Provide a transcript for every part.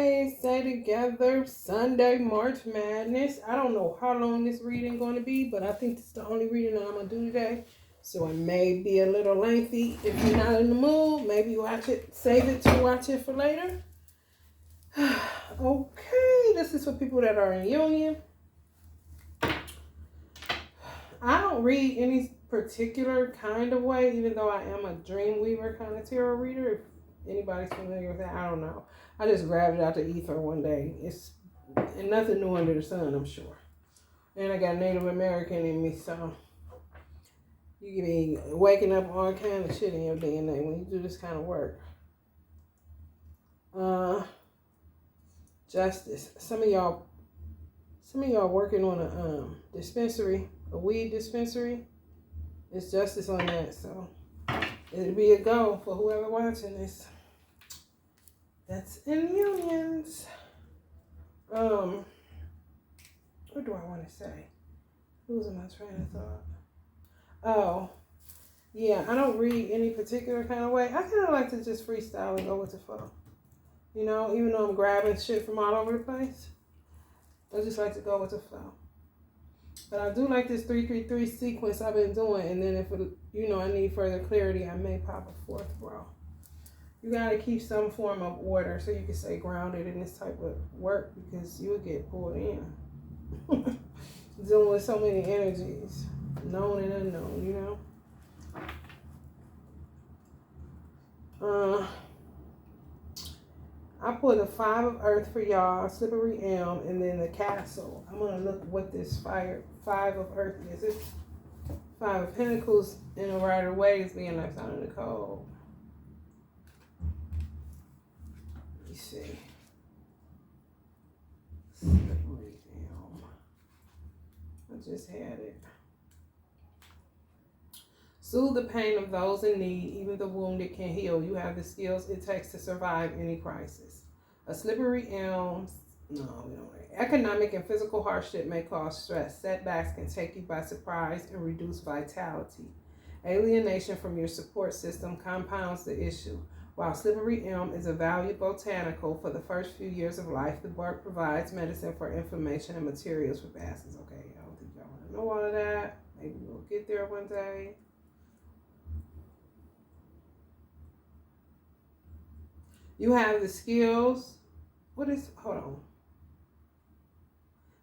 Hey, stay together. Sunday, March Madness. I don't know how long this reading going to be, but I think it's the only reading that I'm going to do today. So it may be a little lengthy. If you're not in the mood, maybe watch it, save it to watch it for later. Okay, this is for people that are in union. I don't read any particular kind of way, even though I am a Dreamweaver kind of tarot reader. If anybody's familiar with that, I don't know. I just grabbed it out the ether one day. It's and nothing new under the sun, I'm sure. And I got Native American in me, so you can be waking up all kind of shit in your DNA when you do this kind of work. Justice. Some of y'all working on a dispensary, a weed dispensary. It's justice on that, so it'll be a go for whoever watching this. That's in unions. What do I want to say? Losing my train of thought. Oh, yeah, I don't read any particular kind of way. I kind of like to just freestyle and go with the flow. You know, even though I'm grabbing shit from all over the place, I just like to go with the flow. But I do like this 333 sequence I've been doing, and then if it, I need further clarity, I may pop a fourth row. You gotta keep some form of order so you can stay grounded in this type of work because you'll get pulled in. Dealing with so many energies, known and unknown, I put a 5 of earth for y'all, slippery elm, and then the castle. I'm gonna look what this 5 of earth is. It's 5 of pentacles in a Rider Waite is being left out in the cold. Let me see. Slippery elm. I just had it. Soothe the pain of those in need. Even the wounded can heal. You have the skills it takes to survive any crisis. A slippery elm. No, we don't. Economic and physical hardship may cause stress. Setbacks can take you by surprise and reduce vitality. Alienation from your support system compounds the issue. While slippery elm is a valued botanical for the first few years of life, the bark provides medicine for inflammation and materials for basins. Okay, I don't think y'all want to know all of that. Maybe we'll get there one day. You have the skills. Hold on.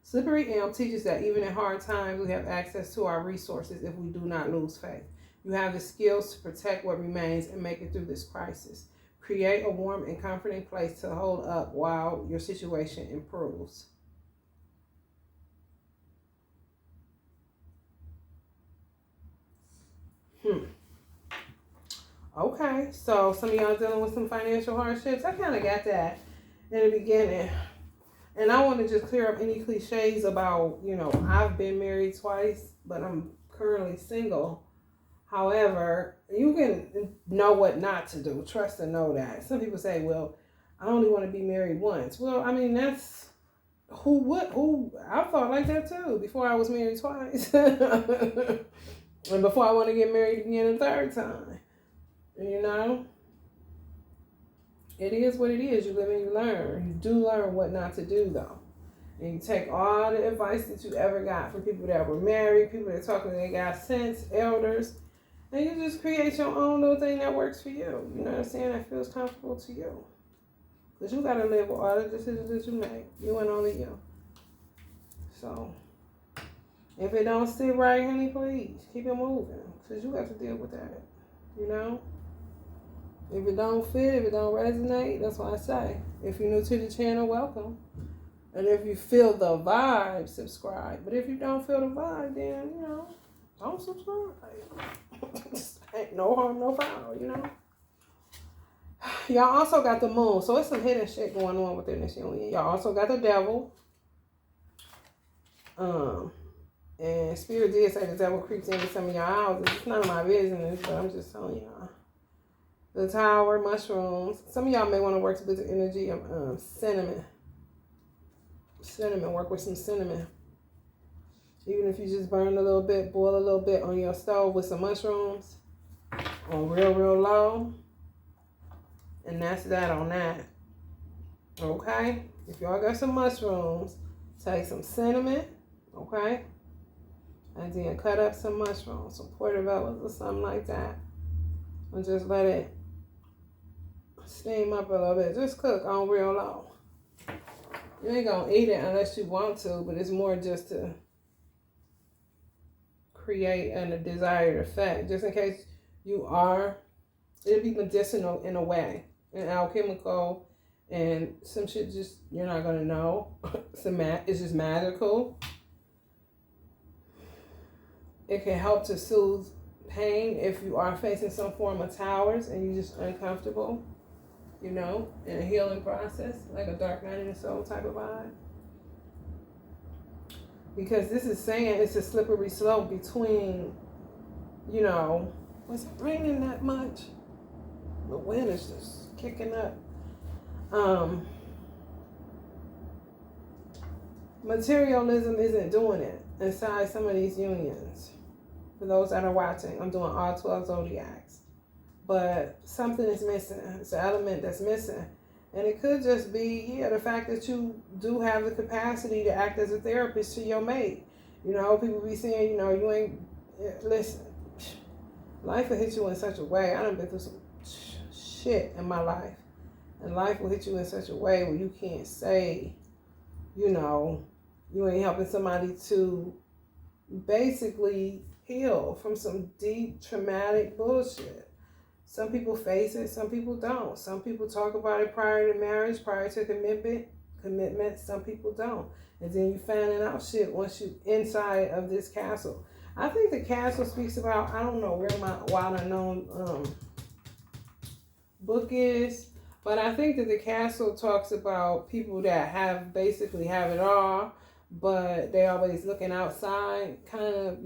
Slippery elm teaches that even in hard times, we have access to our resources if we do not lose faith. You have the skills to protect what remains and make it through this crisis. Create a warm and comforting place to hold up while your situation improves. Okay, so some of y'all dealing with some financial hardships. I kind of got that in the beginning. And I want to just clear up any cliches about, I've been married twice, but I'm currently single. However, you can know what not to do. Trust and know that. Some people say, well, I only want to be married once. Well, I mean, that's who I thought like that too before I was married twice. And before I want to get married again a third time. It is what it is. You live and you learn. You do learn what not to do, though. And you take all the advice that you ever got from people that were married, people that talking, they got sense, elders, and you just create your own little thing that works for you. You know what I'm saying? That feels comfortable to you. Because you got to live with all the decisions that you make. You and only you. So, if it don't sit right, honey, please keep it moving. Because you got to deal with that. If it don't fit, if it don't resonate, that's what I say. If you're new to the channel, welcome. And if you feel the vibe, subscribe. But if you don't feel the vibe, then, don't subscribe. Ain't no harm, no foul, Y'all also got the moon. So it's some hidden shit going on within this union. Y'all also got the devil. And Spirit did say the devil creeps into some of y'all houses. It's none of my business, but I'm just telling y'all. The tower, mushrooms. Some of y'all may want to work with the energy of cinnamon. Work with some cinnamon. Even if you just burn a little bit, boil a little bit on your stove with some mushrooms on real, real low. And that's that on that. Okay? If y'all got some mushrooms, take some cinnamon, okay? And then cut up some mushrooms, some portobellos or something like that. And just let it steam up a little bit. Just cook on real low. You ain't gonna eat it unless you want to, but it's more just to create a desired effect. Just in case you are, it'll be medicinal in a way, and alchemical, and some shit just you're not gonna know. It's just magical. It can help to soothe pain if you are facing some form of towers and you're just uncomfortable, you know, in a healing process, like a dark night in the soul type of vibe. Because this is saying it's a slippery slope between, you know, was it raining that much? The wind is just kicking up. Materialism isn't doing it inside some of these unions. For those that are watching, I'm doing all 12 zodiacs. But something is missing. It's an element that's missing. And it could just be, the fact that you do have the capacity to act as a therapist to your mate. You know, people be saying, you ain't, listen, life will hit you in such a way. I done been through some shit in my life. And life will hit you in such a way where you can't say, you ain't helping somebody to basically heal from some deep traumatic bullshit. Some people face it, some people don't. Some people talk about it prior to marriage, prior to commitment. Some people don't. And then you finding out shit once you inside of this castle. I think the castle speaks about, I don't know where my wild unknown book is, but I think that the castle talks about people that basically have it all, but they always looking outside, kind of,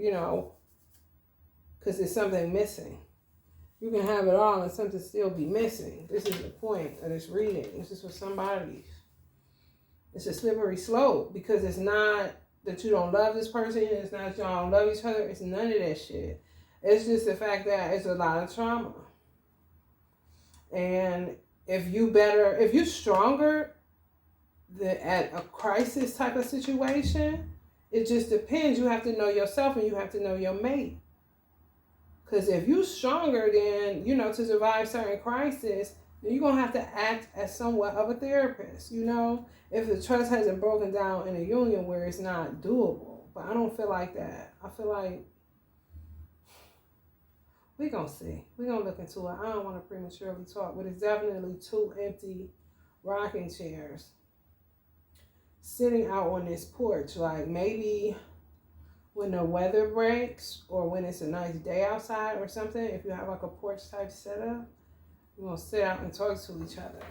because there's something missing. You can have it all and something still be missing. This is the point of this reading. This is for somebody. It's a slippery slope because it's not that you don't love this person. It's not that y'all don't love each other. It's none of that shit. It's just the fact that it's a lot of trauma. And if you're stronger at a crisis type of situation, it just depends. You have to know yourself and you have to know your mate. Because if you're stronger than, to survive certain crises, then you're going to have to act as somewhat of a therapist, if the trust hasn't broken down in a union where it's not doable. But I don't feel like that. I feel like we're going to see. We're going to look into it. I don't want to prematurely talk, but it's definitely 2 empty rocking chairs sitting out on this porch. Like maybe when the weather breaks or when it's a nice day outside or something, if you have like a porch type setup, you're going to sit out and talk to each other.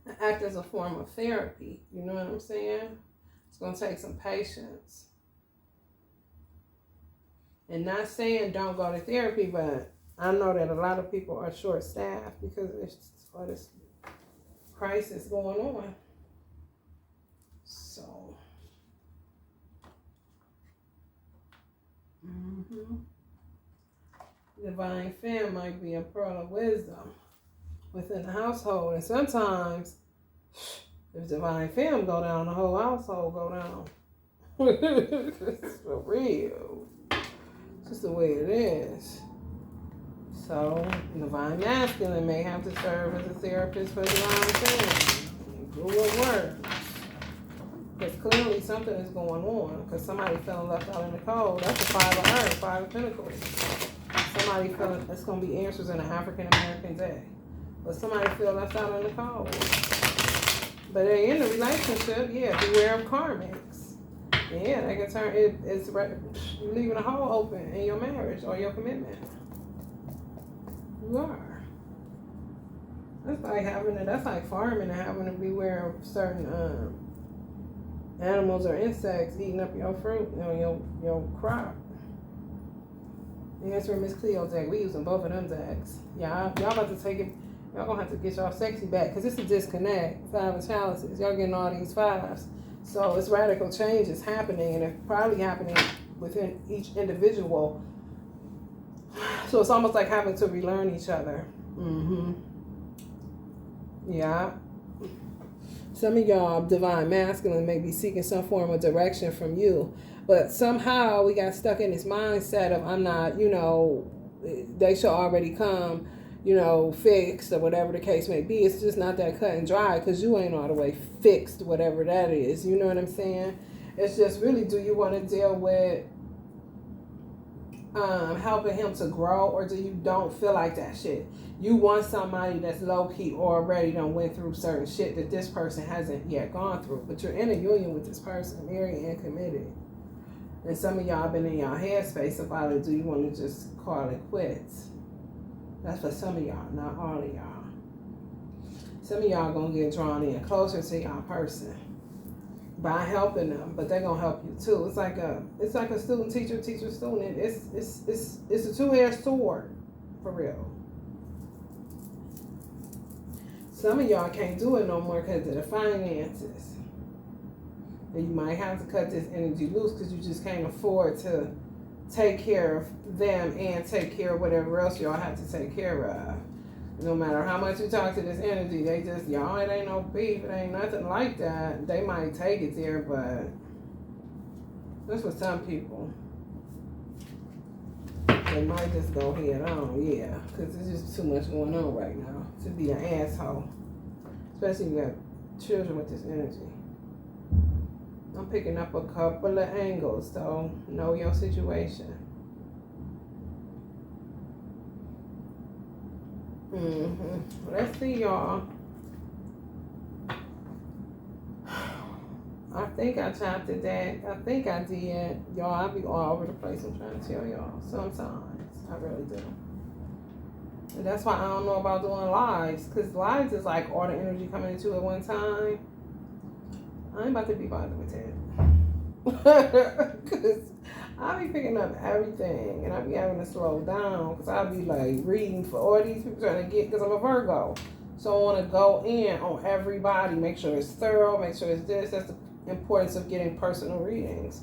And act as a form of therapy. You know what I'm saying? It's going to take some patience. And not saying don't go to therapy, but I know that a lot of people are short-staffed because there's all this crisis going on. So, divine femme might be a pearl of wisdom within the household. And sometimes, if divine femme go down, the whole household go down. It's for real. It's just the way it is. So, divine masculine may have to serve as a therapist for divine femme. Do what works. Because clearly something is going on. Because somebody feeling left out in the cold. That's the 5 of Earth, 5 of Pentacles. Somebody feeling, it's going to be answers in an African American day. But somebody feel left out in the cold. But they in a relationship, beware of karmics. Yeah, they can turn, it's you're leaving a hole open in your marriage or your commitment. You are. That's like farming and having to beware of certain animals or insects eating up your fruit, your crop. And that's where Miss Cleo's deck. We using both of them decks. Y'all about to take it. Y'all gonna have to get y'all sexy back because it's a disconnect. 5 of Chalices. Y'all getting all these 5s. So it's radical change is happening, and it's probably happening within each individual. So it's almost like having to relearn each other. Yeah. Some of y'all divine masculine may be seeking some form of direction from you, but somehow we got stuck in this mindset of I'm not, they should already come, fixed or whatever the case may be. It's just not that cut and dry because you ain't all the way fixed, whatever that is. You know what I'm saying? It's just really, do you want to deal with helping him to grow, or do you don't feel like that shit? You want somebody that's low-key already done went through certain shit that this person hasn't yet gone through, but you're in a union with this person, married and committed. And some of y'all been in y'all headspace about it. Do you want to just call it quits? That's for some of y'all, not all of y'all. Some of y'all gonna get drawn in closer to y'all person by helping them, but they're gonna help you too. It's like a student teacher student. It's a two-edged sword, for real. Some of y'all can't do it no more because of the finances. And you might have to cut this energy loose because you just can't afford to take care of them and take care of whatever else y'all have to take care of. No matter how much you talk to this energy, they just, y'all, it ain't no beef, it ain't nothing like that. They might take it there, but that's for some people. They might just go head on, yeah, because there's just too much going on right now to be an asshole. Especially if you got children with this energy. I'm picking up a couple of angles, so know your situation. Let's see, y'all. I think I chopped it that. I think I did. Y'all, I be all over the place. I'm trying to tell y'all. Sometimes. I really do. And that's why I don't know about doing lives. Because lives is like all the energy coming into it at one time. I ain't about to be bothered with that. Because I be picking up everything. And I be having to slow down. Because I be like reading for all these people trying to get. Because I'm a Virgo. So I want to go in on everybody. Make sure it's thorough. Make sure it's this. That's the importance of getting personal readings.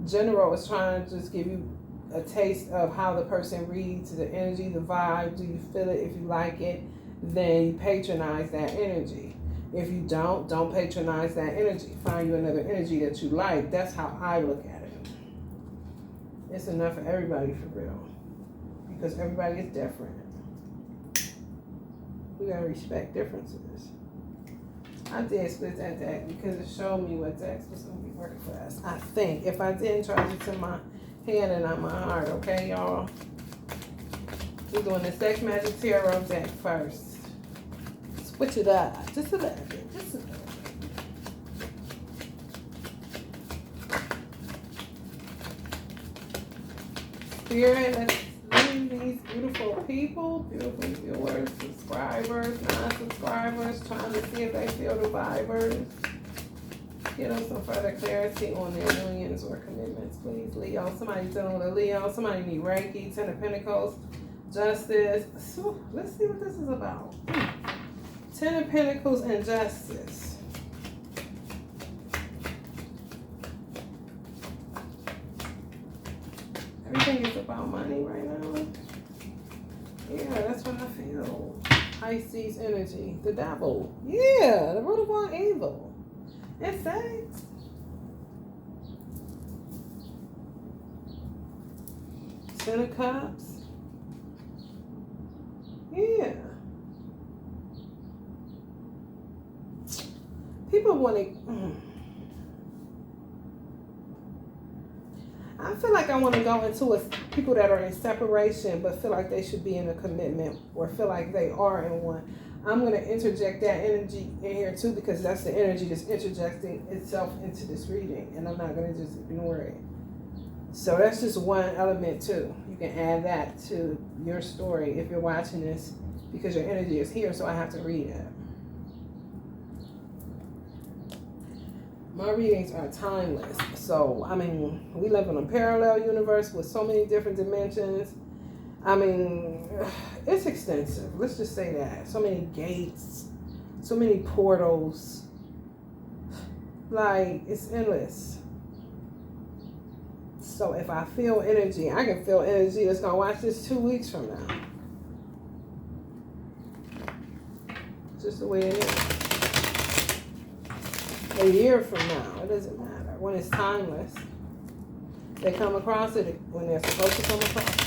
General is trying to just give you a taste of how the person reads, the energy, the vibe. Do you feel it? If you like it, then you patronize that energy. If you don't patronize that energy. Find you another energy that you like. That's how I look at it. It's enough for everybody, for real. Because everybody is different. We gotta respect differences. I did split that deck because it showed me what decks was gonna be working for us. I think. If I didn't, charge it to my hand and not my heart, okay, y'all? We're doing the Sex Magic Tarot deck first. Switch it up. Just a little bit. Just a little bit. Spirit, let's leave these beautiful people, beautiful viewers, subscribers, non-subscribers, trying to see if they feel the vibers. Get us some further clarity on their unions or commitments, please. Leo, somebody dealing with a Leo. Somebody need Reiki, Ten of Pentacles, Justice. So, let's see what this is about. Ten of Pentacles and Justice. Everything is about money right now. Yeah, that's what I feel. Pisces energy. The devil. Yeah, the root of all evil. It's sex. Ten of Cups. Yeah. People want to... I feel like I want to go into people that are in separation but feel like they should be in a commitment or feel like they are in one. I'm going to interject that energy in here too because that's the energy that's interjecting itself into this reading and I'm not going to just ignore it. So that's just one element too. You can add that to your story if you're watching this because your energy is here, so I have to read it. My readings are timeless. So, I mean, we live in a parallel universe with so many different dimensions. I mean, it's extensive. Let's just say that. So many gates, so many portals. Like, it's endless. So if I feel energy, I can feel energy that's going to watch this 2 weeks from now. It's just the way it is. A year from now, it doesn't matter. When it's timeless, they come across it when they're supposed to come across it.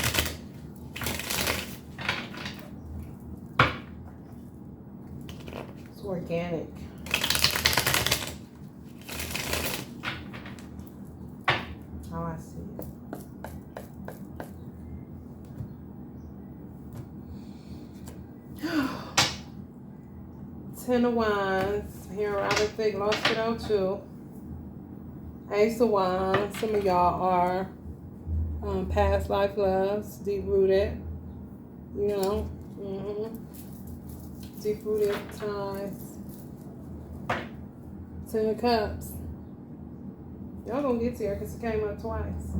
It's organic. How I see it. Ten of Wands. Here, Robert Thicke lost it out too. Ace of Wands. Some of y'all are past life loves, deep rooted. You know, deep rooted ties. Ten of Cups. Y'all gonna get here because it came up twice.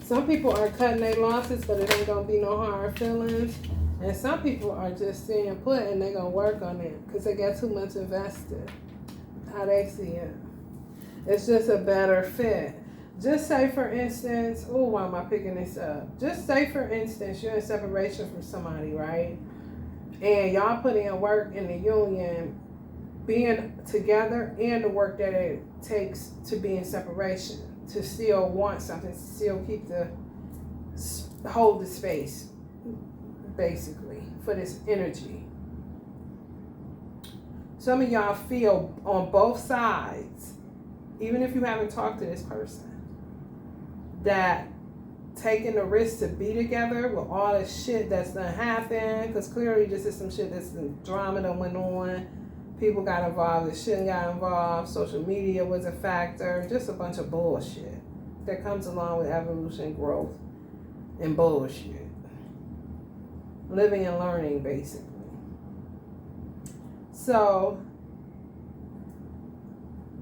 Some people are cutting their losses, but it ain't gonna be no hard feelings. And some people are just staying put and they're gonna work on it because they got too much invested. How they see it. It's just a better fit. Just say, for instance, oh, why am I picking this up? Just say, for instance, you're in separation from somebody, right? And y'all put in work in the union, being together, and the work that it takes to be in separation, to still want something, to still hold the space, basically, for this energy. Some of y'all feel on both sides, even if you haven't talked to this person, that taking the risk to be together with all the shit that's done happened, because clearly this is some shit that's the drama that went on. People got involved that shouldn't got involved. Social media was a factor. Just a bunch of bullshit that comes along with evolution, growth, and bullshit. Living and learning, basically. So,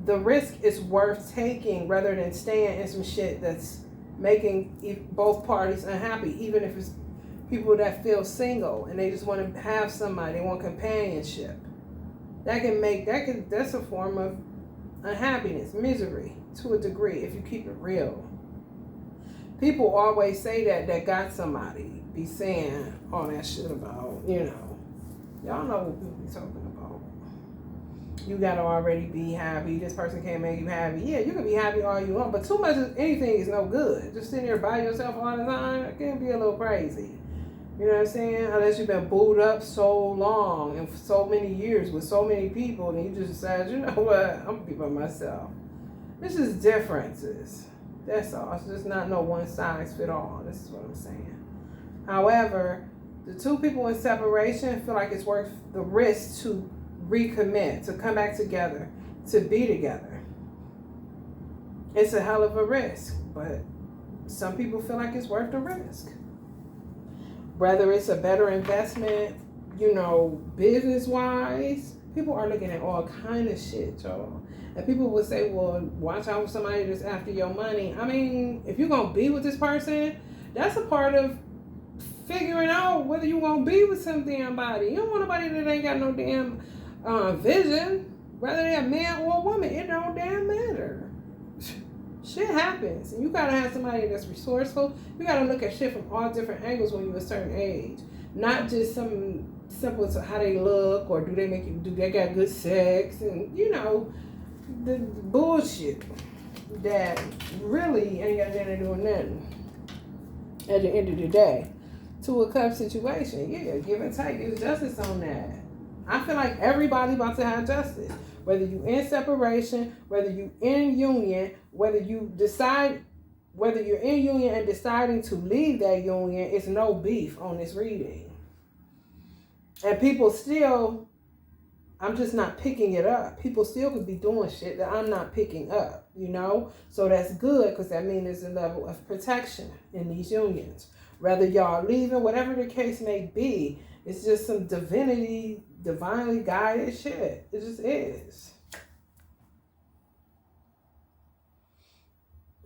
the risk is worth taking rather than staying in some shit that's making both parties unhappy, even if it's people that feel single and they just want to have somebody, they want companionship. That's a form of unhappiness, misery, to a degree, if you keep it real. People always say that got somebody, be saying all that shit about, y'all know what people be talking about. You gotta already be happy. This person can't make you happy. Yeah, you can be happy all you want, but too much of anything is no good. Just sitting there by yourself all the time, it can be a little crazy. You know what I'm saying? Unless you've been booed up so long and for so many years with so many people, and you just decide, you know what, I'm gonna be by myself. It's just differences. That's all. It's just not no one size fit all. This is what I'm saying. However, the two people in separation feel like it's worth the risk to recommit, to come back together, to be together. It's a hell of a risk, but some people feel like it's worth the risk. Whether it's a better investment, business-wise, people are looking at all kind of shit, y'all. And people would say, well, watch out for somebody that's after your money. I mean, if you're going to be with this person, that's a part of figuring out whether you're going to be with some damn body. You don't want nobody that ain't got no damn vision, whether they're a man or a woman. It don't damn matter. Shit happens, and you gotta have somebody that's resourceful. You gotta look at shit from all different angles when you're a certain age, not just some simple to how they look or do they got good sex, and the bullshit that really ain't got nothing to do with nothing. At the end of the day, to a cup situation, yeah, give and take. There's justice on that. I feel like everybody about to have justice. Whether you in separation, whether you in union, whether you're in union and deciding to leave that union, it's no beef on this reading. And people still, I'm just not picking it up. People still could be doing shit that I'm not picking up, So that's good because that means there's a level of protection in these unions. Whether y'all leaving, whatever the case may be, it's just some divinely guided shit. It just is.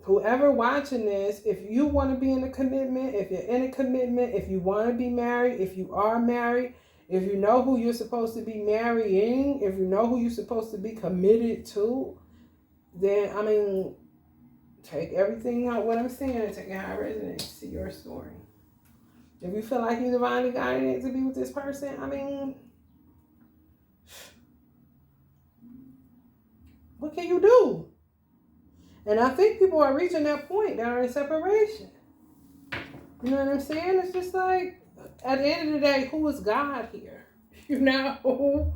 Whoever watching this, if you want to be in a commitment, if you're in a commitment, if you want to be married, if you are married, if you know who you're supposed to be marrying, if you know who you're supposed to be committed to, then, take everything out what I'm saying and take it how it resonates to your story. If you feel like you're divinely guided to be with this person, I mean, what can you do? And I think people are reaching that point that are in separation. You know what I'm saying? It's just like, at the end of the day, who is God here? You know,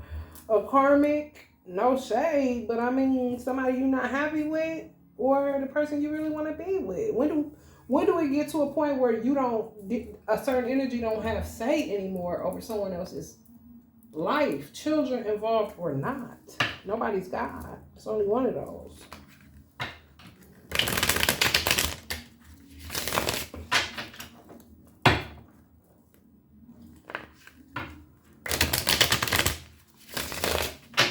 a karmic, no shade, but I mean, somebody you're not happy with, or the person you really want to be with. When do we get to a point where a certain energy don't have say anymore over someone else's life, children involved or not? Nobody's God. It's only one of those.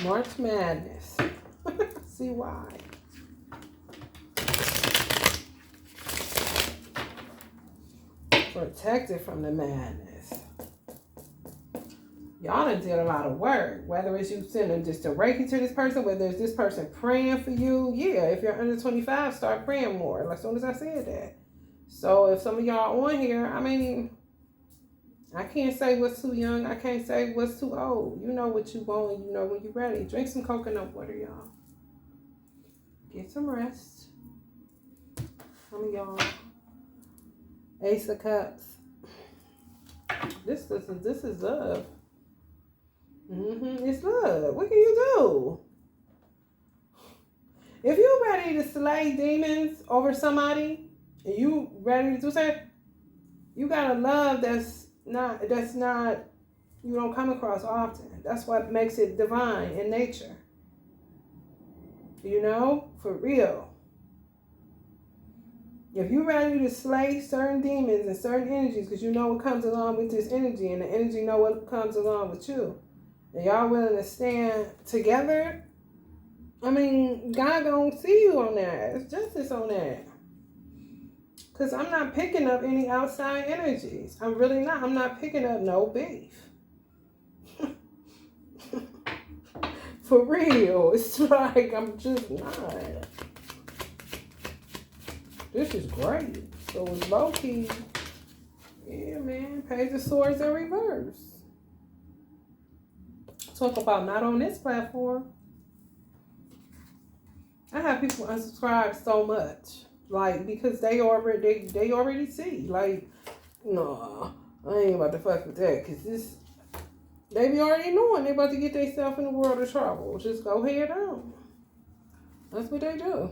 March Madness. See why. Protected from the madness. Y'all done did a lot of work. Whether it's you sending just a Reiki to this person, whether it's this person praying for you. Yeah, if you're under 25, start praying more. As soon as I said that. So if some of y'all on here, I mean, I can't say what's too young. I can't say what's too old. You know what you want and you know when you're ready. Drink some coconut water, y'all. Get some rest. Some of y'all. Ace of Cups. This is love. It's love. What can you do? If you're ready to slay demons over somebody, and you ready to do that, you got a love that's not you don't come across often. That's what makes it divine in nature. You know, for real. If you're ready to slay certain demons and certain energies, because you know what comes along with this energy, and the energy know what comes along with you, and y'all willing to stand together, I mean, God gonna see you on that. It's justice on that. Because I'm not picking up any outside energies. I'm really not. I'm not picking up no beef. For real. It's like I'm just not. This is great. So it's low key. Yeah, man. Page of Swords in reverse. Talk about not on this platform. I have people unsubscribe so much. Like, because they already see. Like, no, I ain't about to fuck with that. Because this, they be already knowing they about to get themselves in the world of trouble. Just go head on. That's what they do.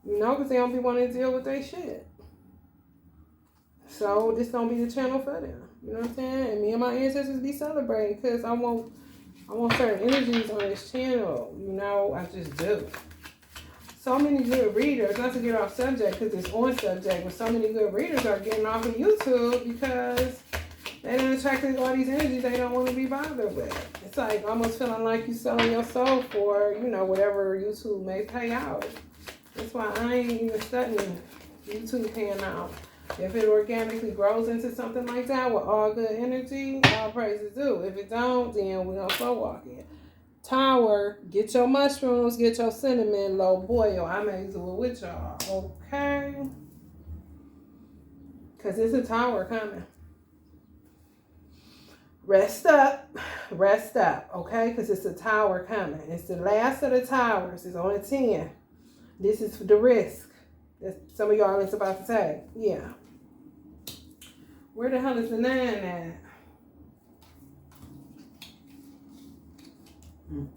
You know, because they don't be wanting to deal with their shit. So this don't be the channel for them. You know what I'm saying? And me and my ancestors be celebrating because I want certain energies on this channel. You know, I just do. So many good readers, not to get off subject because it's on subject, but so many good readers are getting off of YouTube because they done attracted all these energies they don't want to be bothered with. It's like almost feeling like you selling your soul for, you know, whatever YouTube may pay out. That's why I ain't even studying YouTube paying out. If it organically grows into something like that with all good energy, all praises due. If it don't, then we're gonna slow walk it. Tower, get your mushrooms, get your cinnamon, low boil. I may do it with y'all, okay? Because it's a tower coming. Rest up, okay? Because it's a tower coming. It's the last of the towers. It's on a 10. This is the risk. That's some of y'all is about to say. Yeah. Where the hell is the 9 at?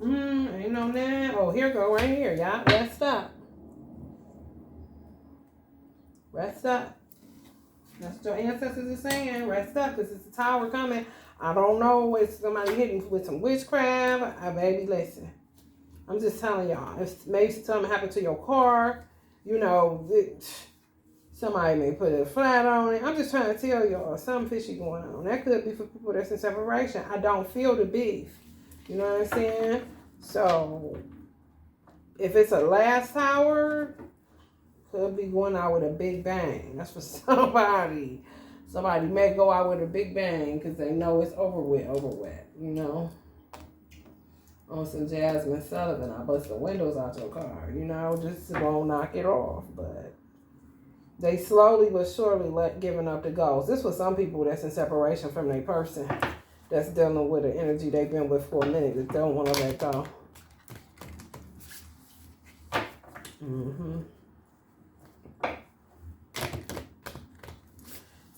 Ain't no 9. Oh, here go right here, y'all. Rest up. Rest up. That's what your ancestors are saying. Rest up, because it's a tower coming. I don't know if somebody hitting with some witchcraft. Baby, listen. I'm just telling y'all. If maybe something happened to your car, you know, somebody may put a flat on it. I'm just trying to tell y'all something fishy going on. That could be for people that's in separation. I don't feel the beef. You know what I'm saying? So, if it's a last tower, could be going out with a big bang. That's for somebody. Somebody may go out with a big bang because they know it's over with, you know? On some Jasmine Sullivan, I bust the windows out your car, you know? Just won't knock it off, but They slowly but surely giving up the ghost. This was some people that's in separation from their person, that's dealing with an energy they've been with for a minute that they don't want to let go.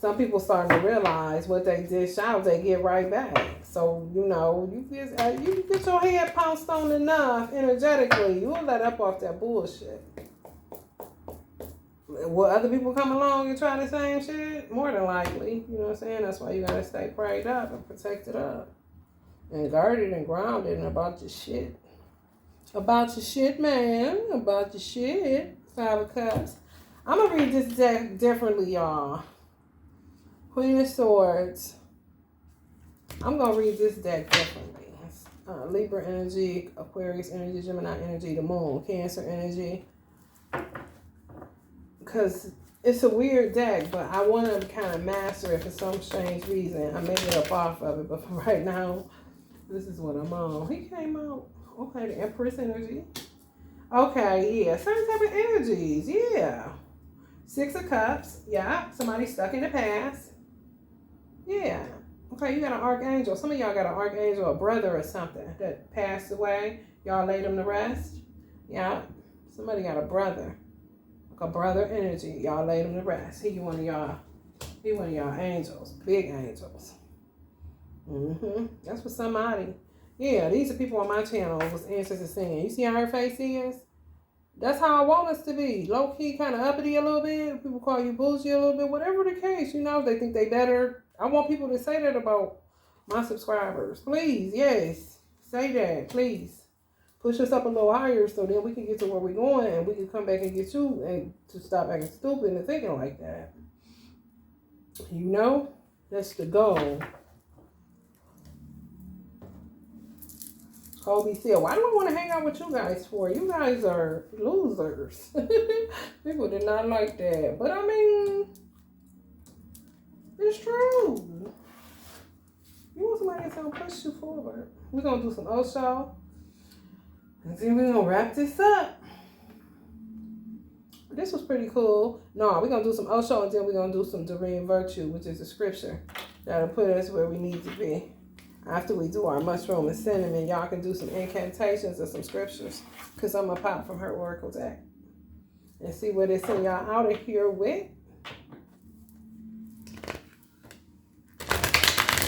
Some people starting to realize what they dish out, they get right back. So, you know, you get your head pounced on enough energetically, you'll let up off that bullshit. Will other people come along and try the same shit? More than likely. You know what I'm saying? That's why you gotta stay prayed up and protected up. And guarded and grounded and about your shit. About your shit, man. About your shit. 5 of Cups. I'm gonna read this deck differently, y'all. Queen of Swords. I'm going to read this deck differently. Libra energy, Aquarius energy, Gemini energy, the moon, Cancer energy. Because it's a weird deck, but I want to kind of master it for some strange reason. I made it up off of it, but for right now, this is what I'm on. He came out. Okay, the Empress energy. Okay, yeah, certain type of energies, yeah. 6 of Cups, yeah. Somebody stuck in the past. Yeah. Okay, you got an archangel. Some of y'all got an archangel, a brother or something that passed away. Y'all laid him to rest. Yeah. Somebody got a brother. Like a brother energy. Y'all laid him to rest. He one of y'all angels. Big angels. That's for somebody. Yeah, these are people on my channel was answers to saying. You see how her face is? That's how I want us to be. Low key, kind of uppity a little bit. People call you bougie a little bit. Whatever the case, you know, they think they better. I want people to say that about my subscribers. Please, yes. Say that, please. Push us up a little higher so then we can get to where we're going and we can come back and get you and to stop acting stupid and thinking like that. You know? That's the goal. Kobe Seal. Why do I want to hang out with you guys for? You guys are losers. People did not like that. But I mean, it's true. You want somebody that's going to push you forward. We're going to do some Osho. And then we're going to wrap this up. This was pretty cool. No, we're going to do some Osho and then we're going to do some Doreen Virtue, which is a scripture that'll put us where we need to be. After we do our mushroom and cinnamon, y'all can do some incantations or some scriptures. Because I'm going to pop from her oracle deck. And see what it's send y'all out of here with.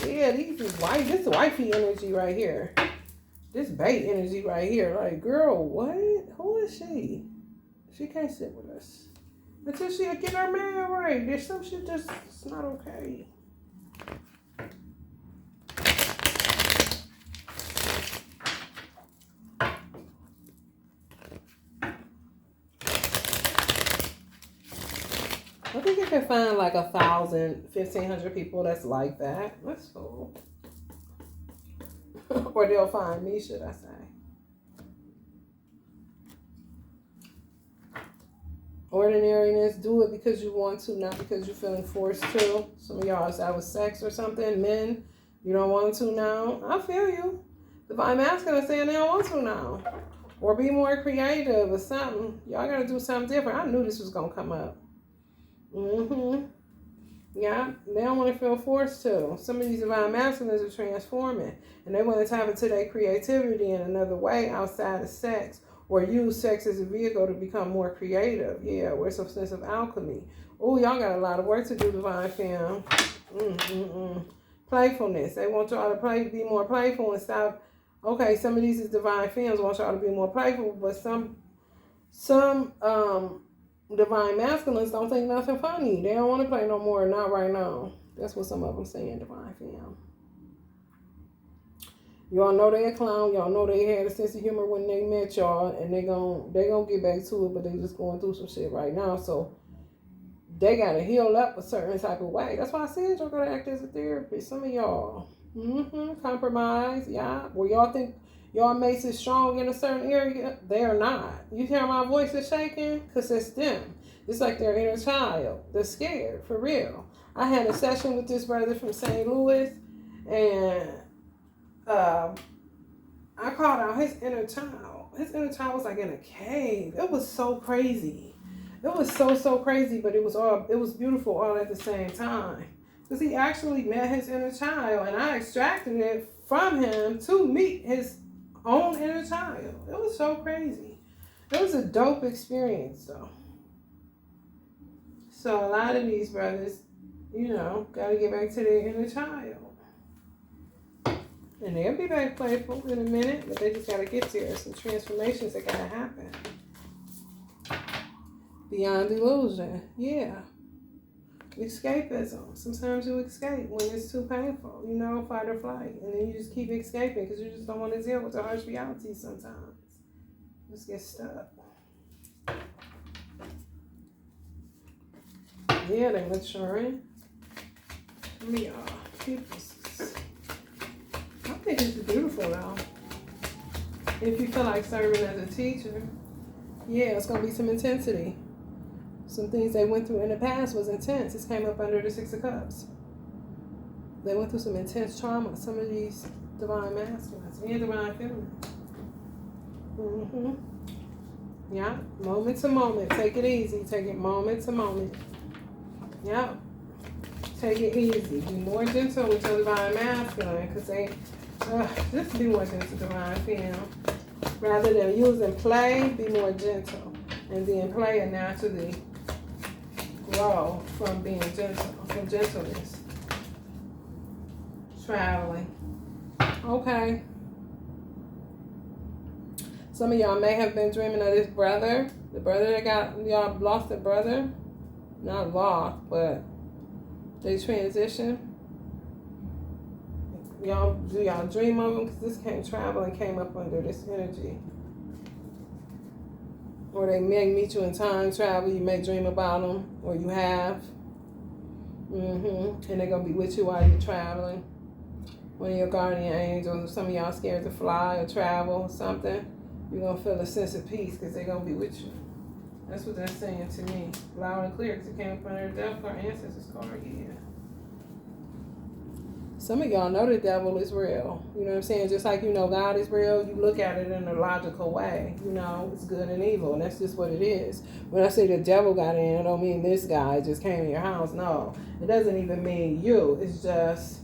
Yeah, this is wifey energy right here. This bait energy right here. Like, girl, what? Who is she? She can't sit with us. Until she get her man right. There's some shit that's it's not okay. I think you can find like 1,000, 1,500 people that's like that. That's cool. Or they'll find me, should I say. Ordinariness, do it because you want to, not because you're feeling forced to. Some of y'all is out with sex or something. Men, you don't want to now. I feel you. Divine Masculine saying they don't want to now. Or be more creative or something. Y'all got to do something different. I knew this was going to come up. Yeah, they don't want to feel forced to. Some of these divine masculines are transforming and they want to tap into their creativity in another way outside of sex or use sex as a vehicle to become more creative. Yeah, with some sense of alchemy. Oh, y'all got a lot of work to do, divine fam. Playfulness. They want y'all to be more playful and stop. Okay, some of these is divine femmes want y'all to be more playful, but some divine masculines don't think nothing funny. They don't want to play no more, not right now. That's what some of them saying, divine femme. Y'all know they a clown. Y'all know they had a sense of humor when they met y'all, and they gonna get back to it, but they just going through some shit right now. So they gotta heal up a certain type of way. That's why I said y'all gotta act as a therapist. Some of y'all, compromise, yeah. Where y'all think y'all mates is strong in a certain area, they are not. You hear my voice is shaking? Because it's them. It's like their inner child. They're scared, for real. I had a session with this brother from St. Louis, and I called out his inner child. His inner child was like in a cave. It was so crazy. It was so crazy, but it was beautiful all at the same time. Because he actually met his inner child, and I extracted it from him to meet his own inner child. It was so crazy. It was a dope experience, though. So a lot of these brothers, got to get back to their inner child. And they'll be back playful in a minute, but they just got to get there. Some transformations that got to happen. Beyond illusion. Yeah. Escapism. Sometimes you escape when it's too painful, fight or flight. And then you just keep escaping because you just don't want to deal with the harsh reality sometimes. Just get stuck. Yeah, they're maturing. Some of y'all people. I think it's beautiful though. If you feel like serving as a teacher, yeah, it's going to be some intensity. Some things they went through in the past was intense. This came up under the Six of Cups. They went through some intense trauma. Some of these divine masculines and divine feminines. Yeah, moment to moment. Take it easy. Take it moment to moment. Yeah. Take it easy. Be more gentle with your divine masculine, because they just be more gentle, divine femme. Rather than using play, be more gentle. And then play and naturally grow from being gentle, from gentleness. Traveling. Okay. Some of y'all may have been dreaming of this brother. The brother that y'all lost a brother. Not lost, but they transition. Do y'all dream of them? Because this traveling came up under this energy. Or they may meet you in time travel. You may dream about them, or you have. And they're going to be with you while you're traveling. One of your guardian angels, some of y'all scared to fly or travel or something, you're going to feel a sense of peace because they're going to be with you. That's what they're saying to me. Loud and clear, because it came up under the Devil card, Ancestors card, yeah. Some of y'all know the devil is real. You know what I'm saying? Just like God is real, you look at it in a logical way. It's good and evil, and that's just what it is. When I say the devil got in, I don't mean this guy just came in your house. No, it doesn't even mean you. It's just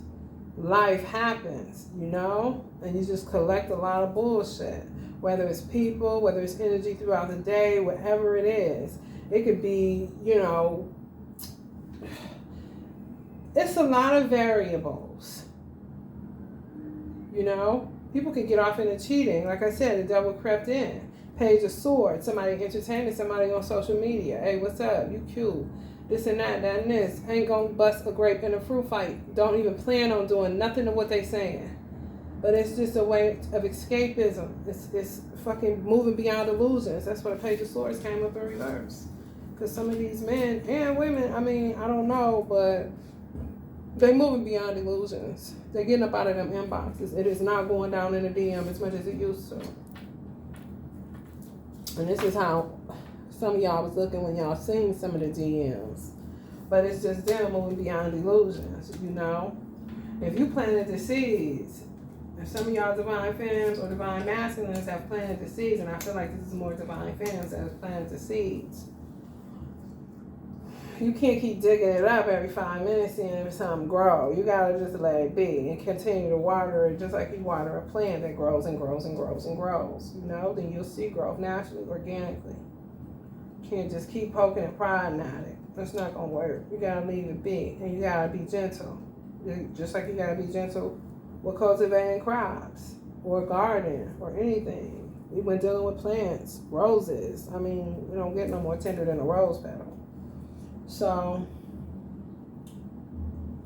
life happens, and you just collect a lot of bullshit. Whether it's people, whether it's energy throughout the day, whatever it is. It could be, it's a lot of variables. People can get off into cheating. Like I said, the devil crept in. Page of Swords, somebody entertaining somebody on social media. Hey, what's up? You cute. This and that and this. Ain't gonna bust a grape in a fruit fight. Don't even plan on doing nothing of what they saying. But it's just a way of escapism. It's fucking moving beyond illusions. That's why the Page of Swords came up in reverse. Because some of these men and women, I don't know, but they moving beyond illusions. They're getting up out of them inboxes. It is not going down in the DM as much as it used to. And this is how some of y'all was looking when y'all seen some of the DMs. But it's just them moving beyond illusions, If you planted the seeds, if some of y'all divine femmes or divine masculines have planted the seeds, and I feel like this is more divine femmes that have planted the seeds, you can't keep digging it up every 5 minutes seeing if something grow. You gotta just let it be and continue to water it just like you water a plant that grows and grows and grows and grows. Then you'll see growth naturally, organically. You can't just keep poking and prodding at it. That's not gonna work. You gotta leave it be, and you gotta be gentle. Just like you gotta be gentle with cultivating crops or a garden or anything. We've been dealing with plants, roses. You don't get no more tender than a rose petal. So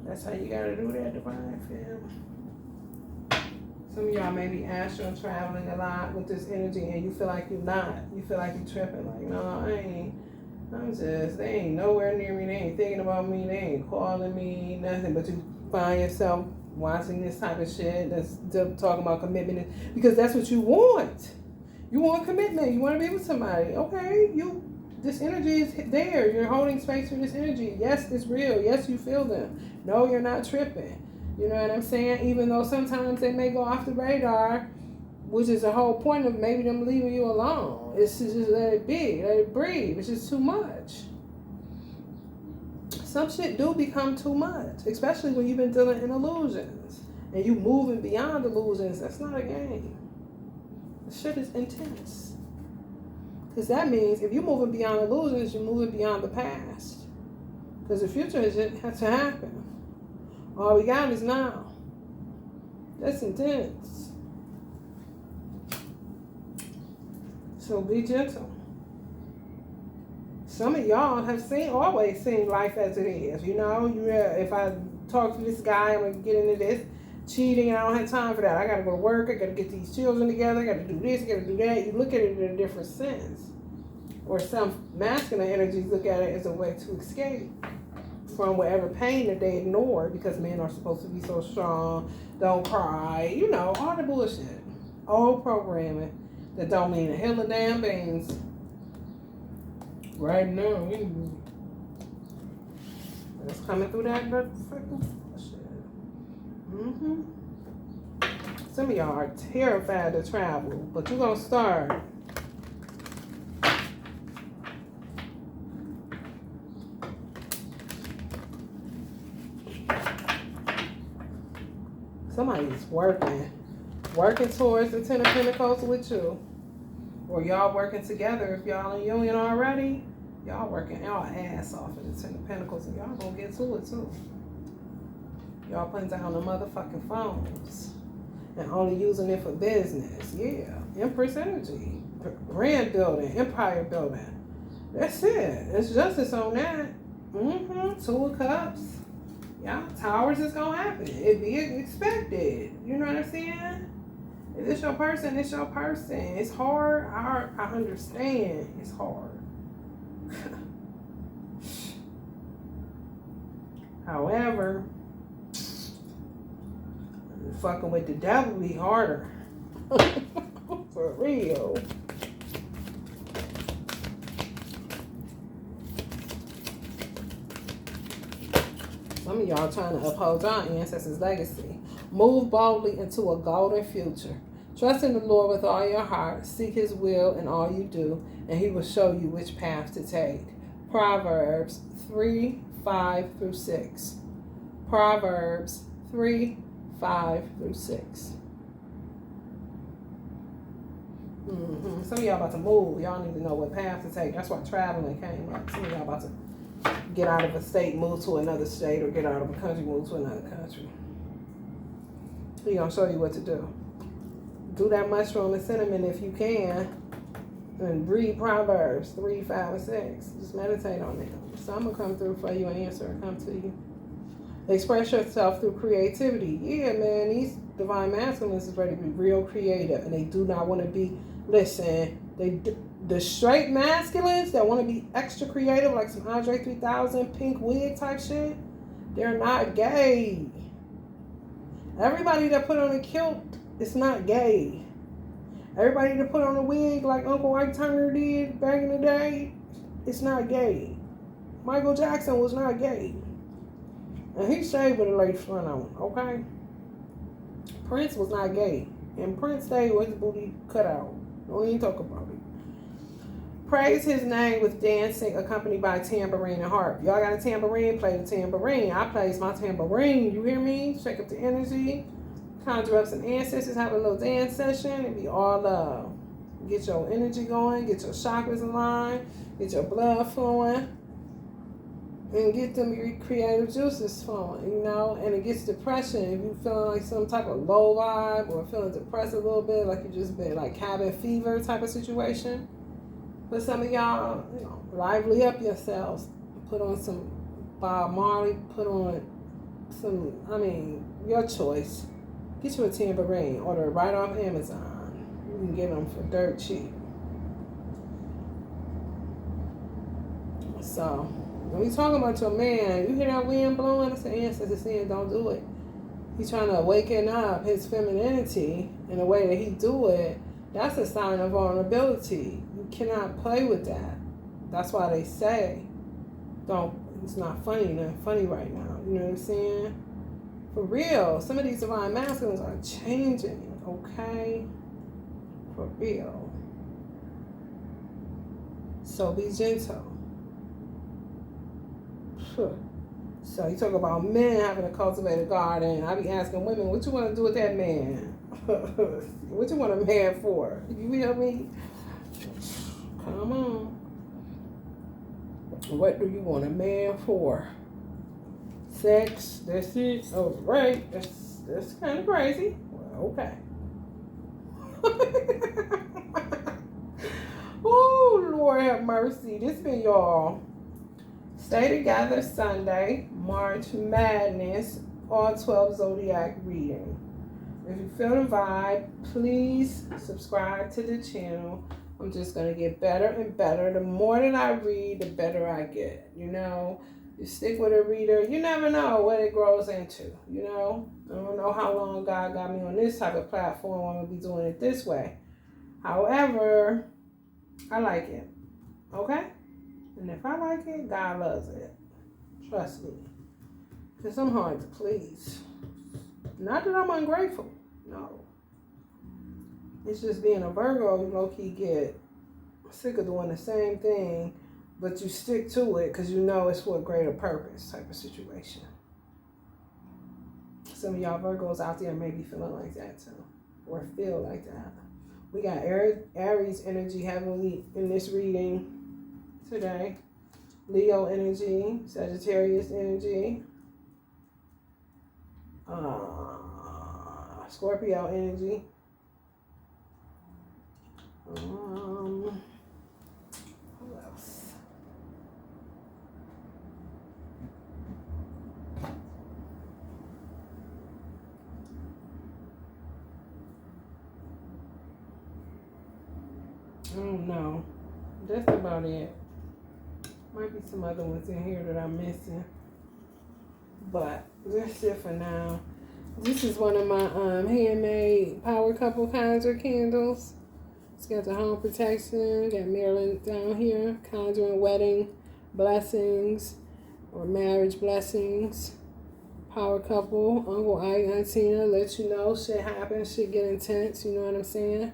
that's how you gotta do that, divine femme. Some of y'all may be astral traveling a lot with this energy, and you feel like you're not. You feel like you're tripping. Like, no, I ain't. They ain't nowhere near me. They ain't thinking about me. They ain't calling me, nothing. But you find yourself watching this type of shit that's talking about commitment, because that's what you want. You want commitment. You want to be with somebody. Okay, this energy is there. You're holding space for this energy. Yes, it's real. Yes, you feel them. No, you're not tripping. You know what I'm saying? Even though sometimes they may go off the radar, which is the whole point of maybe them leaving you alone. It's to just let it be, let it breathe. It's just too much. Some shit do become too much, especially when you've been dealing in illusions and you moving beyond illusions. That's not a game. The shit is intense. Because that means if you're moving beyond illusions, you're moving beyond the past. Because the future has to happen. All we got is now. That's intense. So be gentle. Some of y'all have always seen life as it is. You know, if I talk to this guy, I'm going to get into this cheating, and I don't have time for that. I got to go to work. I got to get these children together. I got to do this. I got to do that. You look at it in a different sense. Or some masculine energies look at it as a way to escape from whatever pain that they ignore because men are supposed to be so strong, don't cry, you know, all the bullshit. Old programming that don't mean a hill of damn beans. Right now, it's coming through that freaking bullshit. Some of y'all are terrified to travel, but you're going to start. Somebody's working towards the Ten of Pentacles with you. Or y'all working together. If y'all in union already, y'all working y'all ass off in the Ten of Pentacles, and y'all gonna get to it too. Y'all putting down the motherfucking phones and only using it for business. Yeah, Empress energy, brand building, empire building. That's it. It's justice on that. Two of Cups. Yeah, towers is gonna happen. It be expected. You know what I'm saying? If it's your person, it's your person. It's hard. I understand. It's hard. However, fucking with the devil be harder. For real. Some of y'all trying to uphold your ancestors' legacy. Move boldly into a golden future. Trust in the Lord with all your heart. Seek his will in all you do, and he will show you which path to take. Proverbs 3:5-6. Proverbs 3:5-6. Some of y'all about to move. Y'all need to know what path to take. That's why traveling came up. Some of y'all about to get out of a state, move to another state, or get out of a country, move to another country. He's going to show you what to do. Do that mushroom and cinnamon if you can. And read Proverbs 3:5-6. Just meditate on them. So I'm going to come through for you and answer and come to you. Express yourself through creativity. Yeah, man, these divine masculines is ready to be real creative. And they do not want to be, the straight masculines that want to be extra creative, like some Andre 3000 pink wig type shit, they're not gay. Everybody that put on a kilt is not gay. Everybody that put on a wig like Uncle Ike Turner did back in the day, it's not gay. Michael Jackson was not gay. And he stayed with a lace front on, okay? Prince was not gay. And Prince stayed with his booty cut out. Don't even talk about it. Praise his name with dancing accompanied by tambourine and harp. Y'all got a tambourine? Play the tambourine. I plays my tambourine. You hear me? Shake up the energy. Conjure up some ancestors. Have a little dance session. And be all love. Get your energy going. Get your chakras aligned. Get your blood flowing. And get them creative juices flowing, you know? And it gets depression. If you feeling like some type of low vibe or feeling depressed a little bit, like you just been like cabin fever type of situation. But some of y'all, you know, lively up yourselves. Put on some Bob Marley. Put on some, your choice. Get you a tambourine. Order it right off Amazon. You can get them for dirt cheap. So, when we talking about your man, you hear that wind blowing? It's the ancestors saying don't do it. He's trying to awaken up his femininity in the way that he do it. That's a sign of vulnerability. You cannot play with that. That's why they say, it's not funny right now. You know what I'm saying? For real, some of these divine masculines are changing, okay? For real. So be gentle. So you talk about men having to cultivate a garden. I be asking women, what you want to do with that man? What you want a man for? You hear me? Come on. What do you want a man for? Sex? That's it? Oh, right. That's kind of crazy. Well, okay. Oh, Lord have mercy. This been y'all. Stay Together Sunday, March Madness, all 12 Zodiac reading. If you feel the vibe, please subscribe to the channel. I'm just going to get better and better. The more that I read, the better I get. You know, you stick with a reader, you never know what it grows into. You know, I don't know how long God got me on this type of platform. I'm going to be doing it this way. However, I like it. Okay? And if I like it, God loves it. Trust me. Because I'm hard to please. Not that I'm ungrateful. No. It's just being a Virgo, you low-key get sick of doing the same thing, but you stick to it because you know it's for a greater purpose type of situation. Some of y'all Virgos out there may be feeling like that too. Or feel like that. We got Aries energy heavily in this reading today. Leo energy, Sagittarius energy, Scorpio energy. Who else? I don't know. That's about it. Might be some other ones in here that I'm missing. But that's it for now. This is one of my handmade power couple conjure candles. It's got the home protection. Got Marilyn down here. Conjuring wedding blessings or marriage blessings. Power couple. Uncle Ike, Aunt Tina let you know shit happens. Shit get intense. You know what I'm saying?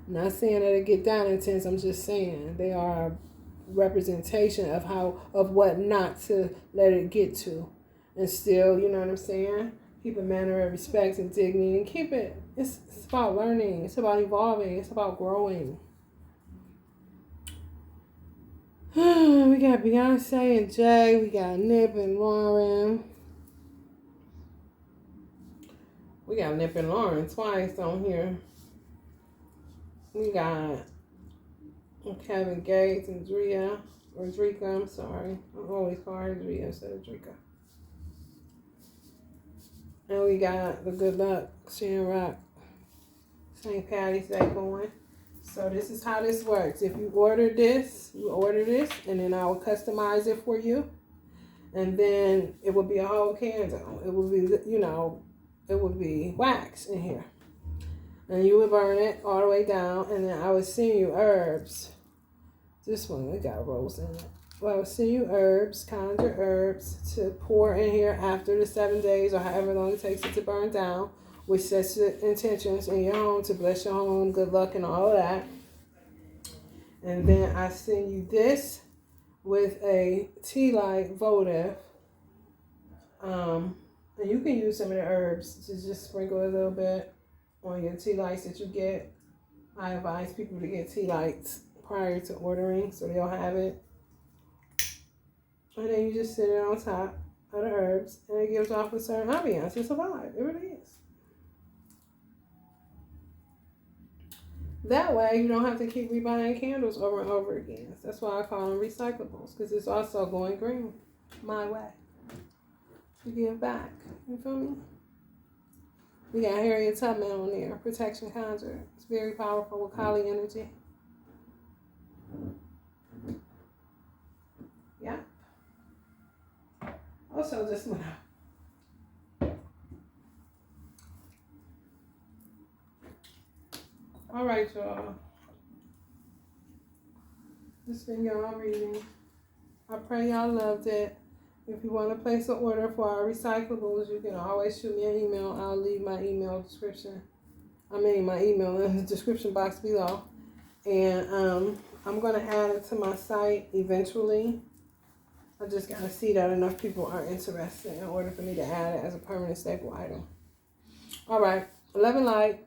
I'm not saying that it get that intense. I'm just saying they are a representation of what not to let it get to. And still, you know what I'm saying? Keep a manner of respect and dignity and keep it. It's about learning. It's about evolving. It's about growing. We got Beyonce and Jay. We got Nip and Lauren. We got Nip and Lauren twice on here. We got Kevin Gates and Drea. Or Drika, I'm sorry. I always call her Drea instead of Drika. And we got the Good Luck Shamrock St. Patty's Day going. So this is how this works. If you order this, and then I will customize it for you. And then it will be a whole candle. It will be, it would be wax in here. And you would burn it all the way down. And then I would send you herbs. This one, it got rose in it. Well, I would send you herbs, conjure herbs to pour in here after the 7 days or however long it takes it to burn down, which sets the intentions in your home to bless your home, good luck, and all of that. And then I send you this with a tea light votive. And you can use some of the herbs to just sprinkle a little bit on your tea lights that you get. I advise people to get tea lights prior to ordering so they'll have it. And then you just sit it on top of the herbs and it gives off a certain ambiance. It's a vibe. It really is. That way you don't have to keep rebuying candles over and over again. That's why I call them recyclables, because it's also going green my way to give back. You feel me? We got Harriet Tubman on there, Protection Conjure. It's very powerful with Kali energy. Yeah. Also, just went out. All right, y'all. This been y'all reading. I pray y'all loved it. If you want to place an order for our recyclables, you can always shoot me an email. I'll leave my email description my email in the description box below. And I'm going to add it to my site eventually. I just got to see that enough people are interested in order for me to add it as a permanent staple item. All right. Love and light.